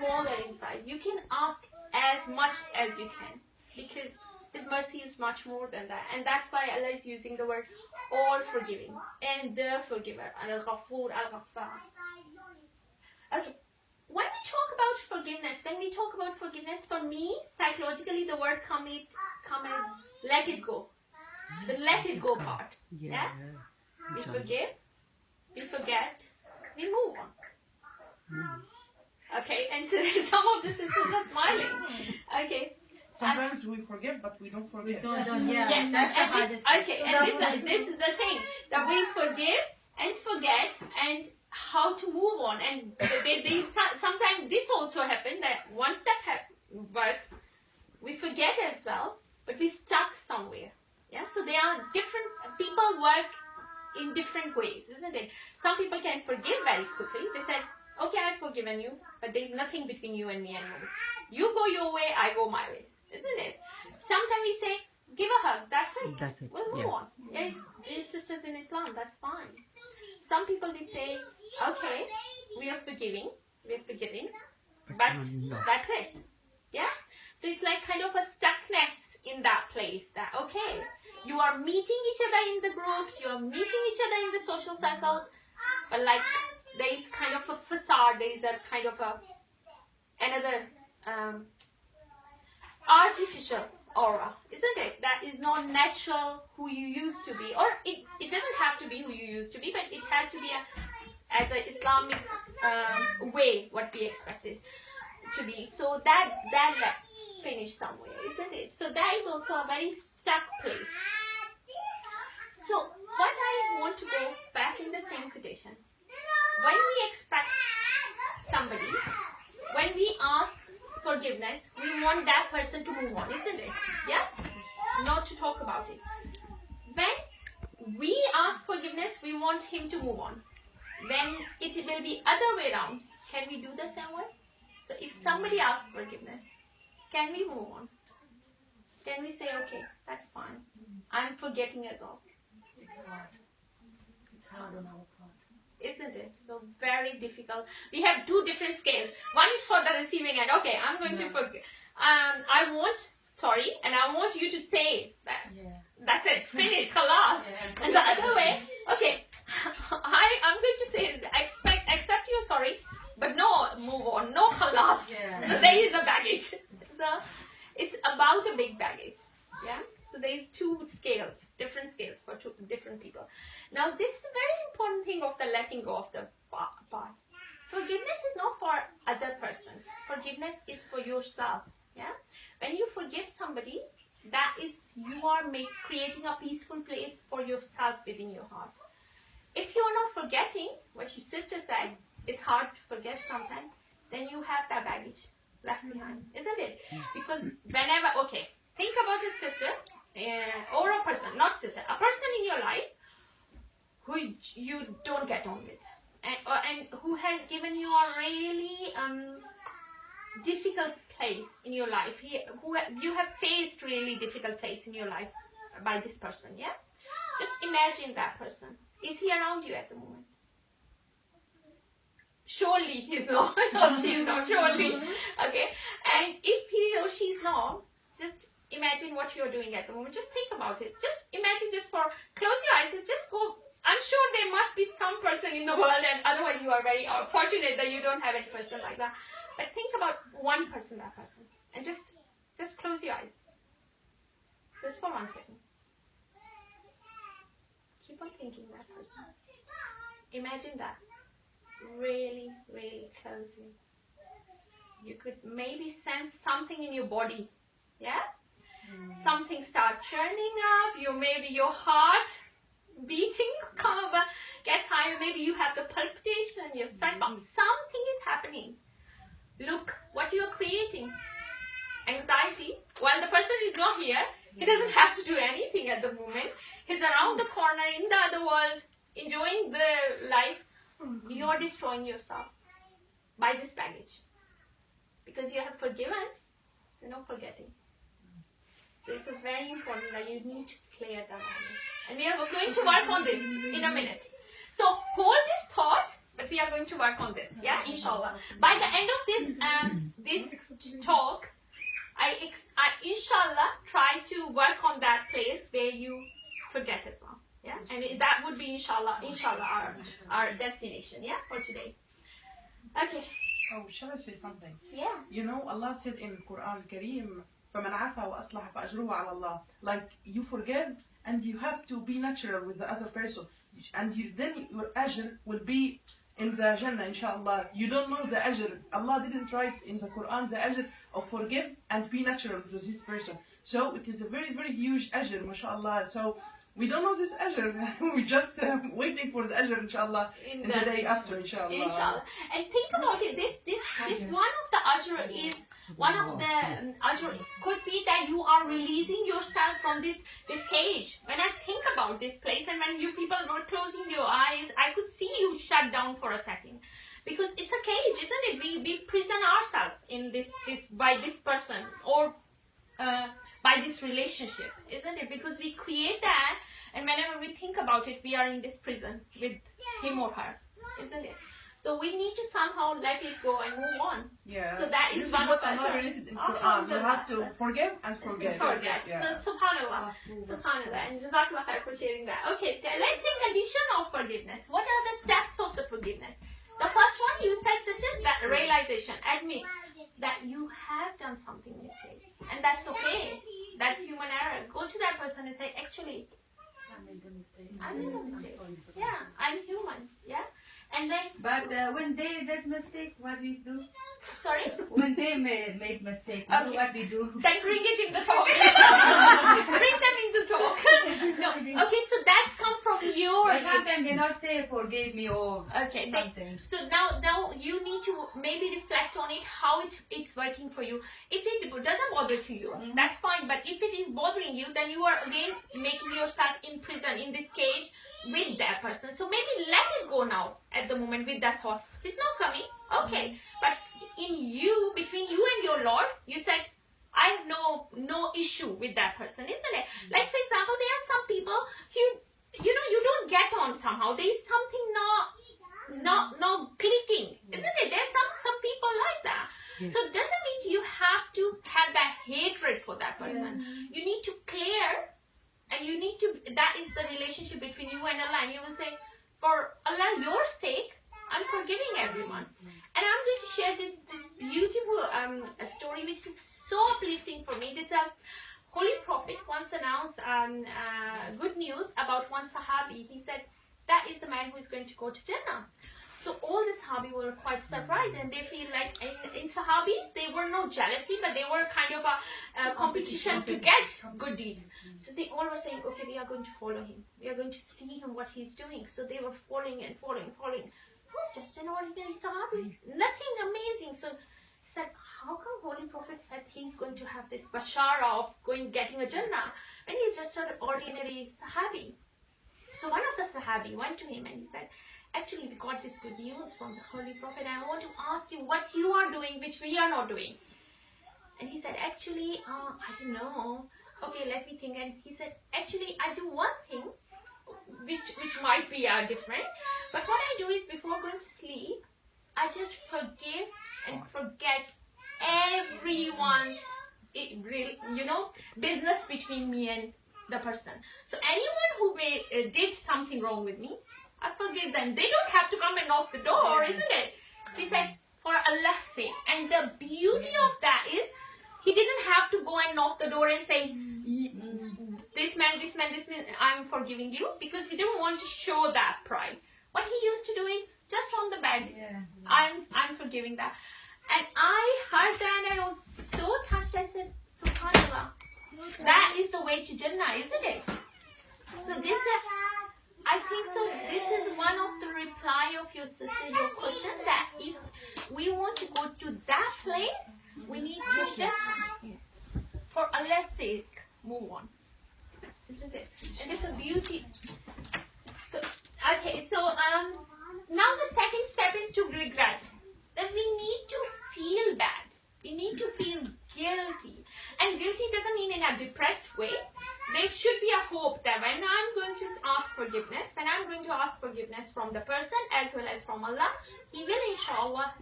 smaller in size. You can ask as much as you can, because His mercy is much more than that. And that's why Allah is using the word all forgiving and the forgiver. Al-Ghafur, Al-Ghaffar. Okay. When we talk about forgiveness, for me, psychologically, the word come as let it go. The let it go part. Yeah? We forgive, we forget, we move on. Okay, and so some of the sisters are smiling. Okay. Sometimes we forgive, but we don't forget. Yes, that's the hardest. Okay, and this is the thing, that we forgive and forget and how to move on. And sometimes this also happens, that one step works, we forget as well, but we stuck somewhere. Yeah, so there are different people work in different ways, isn't it? Some people can forgive very quickly. They said, okay, I've forgiven you, but there's nothing between you and me anymore. You go your way, I go my way, isn't it? Sometimes we say, give a hug, that's it. We'll move on. Yes, sisters in Islam, that's fine. Some people, they say, okay, we are forgiving, but that's it. Yeah? So it's like kind of a stuckness in that place, that, okay, you are meeting each other in the groups, you are meeting each other in the social circles, but like, there is kind of a facade, there is a kind of another artificial aura, isn't it? That is not natural who you used to be. Or it doesn't have to be who you used to be, but it has to be as an Islamic way, what we expected to be. So that finished somewhere, isn't it? So that is also a very stuck place. So what I want to go back in the same quotation. When we expect somebody, when we ask forgiveness, we want that person to move on, isn't it? Yeah? Not to talk about it. When we ask forgiveness, we want him to move on. When it will be other way around, can we do the same way? So if somebody asks forgiveness, can we move on? Can we say, okay, that's fine. I'm forgetting as well. It's hard. It's hard on our part. Isn't it? So very difficult. We have two different scales. One is for the receiving end. Okay, I'm going to forgive. I want sorry, and I want you to say that. Yeah. That's it. Finish. Khalas. Yeah, and the other way, okay, I'm going to say accept your sorry, but no, move on. No khalas. Yeah. So there is a baggage. So it's about a big baggage. Yeah. So there is two scales, different scales for two different people. Now this is a very important thing of the letting go of the part. Forgiveness is not for other person. Forgiveness is for yourself. Yeah. When you forgive somebody, that is you are creating a peaceful place for yourself within your heart. If you are not forgetting, what your sister said, it's hard to forget sometimes, then you have that baggage left behind, isn't it? Because whenever, okay, think about your sister or a person, not sister, a person in your life who you don't get on with, and who has given you a really difficult place in your life. You have faced really difficult place in your life by this person. Yeah, just imagine that person. Is he around you at the moment? Surely he's not. Or she's not. Surely. Okay. And if he or she's not, just imagine what you're doing at the moment. Just think about it. Just imagine. Close your eyes and just go. I'm sure there must be some person in the world, and otherwise you are very fortunate that you don't have any person like that. But think about one person, that person, and just close your eyes. Just for 1 second. Keep on thinking that person. Imagine that. Really, really closely. You could maybe sense something in your body. Yeah? Something start churning up. Maybe your heart beating gets higher. Maybe you have the palpitation, your sweat box. Something is happening. Look what you are creating. Anxiety. While the person is not here, he doesn't have to do anything at the moment. He's around the corner in the other world, enjoying the life. You're destroying yourself by this baggage. Because you have forgiven, you're not forgetting. So it's very important that you need to clear that baggage. And we are going to work on this in a minute. So hold this thought, but we are going to work on this, yeah, inshallah. By the end of this inshallah try to work on that place where you forget as well. Yeah, and that would be inshallah our destination. Yeah, for today. Okay. Oh, shall I say something? Yeah. You know, Allah said in Quran Kareem, فَمَنْ عَفَى وَأَصْلَحَ فَأَجْرُهُ عَلَى اللَّهِ. Like, you forgive and you have to be natural with the other person. And then your ajr will be in the Jannah, inshallah. You don't know the ajr. Allah didn't write in the Quran the ajr of forgive and be natural to this person. So it is a very, very huge ajr, mashallah. So we don't know this ajr. We're just waiting for the ajr, inshallah, in the day after, inshallah. Inshallah. And think about it. This one of the ajr is one of the ajr could be that you are releasing yourself from this cage. When I think about this place and when you people were closing your eyes, I could see you shut down for a second, because it's a cage, isn't it? We prison ourselves in this by this person or by this relationship, isn't it? Because we create that, and whenever we think about it, we are in this prison with him or her, isn't it? So we need to somehow let it go and move on. Yeah. So that is this one is what of Allah related in Quran. You have to forgive and forget. Forget. Yeah. So subhanallah. Subhanallah. And jazakallah khair for sharing that. Okay, let's say condition of forgiveness. What are the steps of the forgiveness? The first one, you said, sister, that realization. Admit that you have done something mistake. And that's okay. That's human error. Go to that person and say, actually, I made a mistake. I made a mistake. I'm sorry for that. Yeah, I'm human. Yeah. And then, But when they that mistake, what we do? sorry? When they made mistake, Okay. what we do? Then bring it in the talk. Bring them in the talk. No. Okay, so that's come from your. But sometimes they not say forgive me or Okay. something. So now you need to maybe reflect on it, how it's working for you. If it doesn't bother to you, that's fine. But if it is bothering you, then you are again making yourself in prison, in this cage with that person. So maybe let it go now at the moment with that thought. It's not coming. Okay. But in you, between you and your Lord, you said, I have no issue with that person, isn't it? Like, for example, there are some people you know you don't get on somehow. There is something not clicking, isn't it? There's some people like that. Yes. So it doesn't mean you have to have that hatred for that person. You need to clear, and you need to, that is the relationship between you and Allah. And you will say, for Allah, your sake, I'm forgiving everyone. And I'm going to share this beautiful story which is so uplifting for me. This Holy Prophet once announced good news about one Sahabi. He said, that is the man who is going to go to Jannah. So all the Sahabi were quite surprised, and they feel like in Sahabis, they were no jealousy, but they were kind of a competition to get good deeds. So they all were saying, okay, we are going to follow him. We are going to see him, what he's doing. So they were following and following. He was just an ordinary Sahabi, nothing amazing. So he said, how come Holy Prophet said he's going to have this bashara of getting a Jannah, and he's just an ordinary Sahabi? So one of the Sahabi went to him and he said, actually, we got this good news from the Holy Prophet, and I want to ask you what you are doing which we are not doing. And he said, actually, I don't know. Okay, let me think. And he said, actually, I do one thing which might be different, but what I do is before going to sleep, I just forgive and forget everyone's business between me and the person. So anyone who did something wrong with me, I forgive them. They don't have to come and knock the door, isn't it? He said, for Allah's sake. And the beauty of that is, he didn't have to go and knock the door and say, this man, I'm forgiving you, because he didn't want to show that pride. What he used to do is, just on the bed, I'm forgiving that. And I heard that and I was so touched. I said, subhanallah, that is the way to Jannah, isn't it? So this, I think so. This is one of the reply of your sister, your question, that if we want to go to that place, we need to just, for Allah's sake, move on, isn't it? And it's a beauty. So okay, so now the second step is to regret. That we need to feel bad. We need to feel guilty. And guilty doesn't mean in a depressed way. There should be a hope that when I'm going to ask forgiveness from the person as well as from Allah, He will inshallah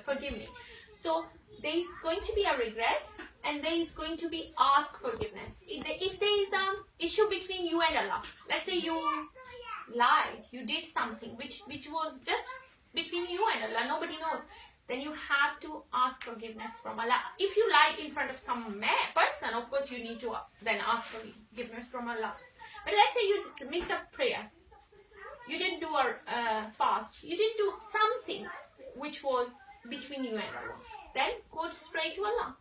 forgive me. So there is going to be a regret, and there is going to be ask forgiveness. If there is an issue between you and Allah, let's say you lied, you did something which was just between you and Allah, nobody knows, then you have to ask forgiveness from Allah. If you lied in front of some person, of course you need to then ask forgiveness from Allah. But let's say you missed a prayer, you didn't do a fast, you didn't do something which was between you and Allah, then go straight to Allah.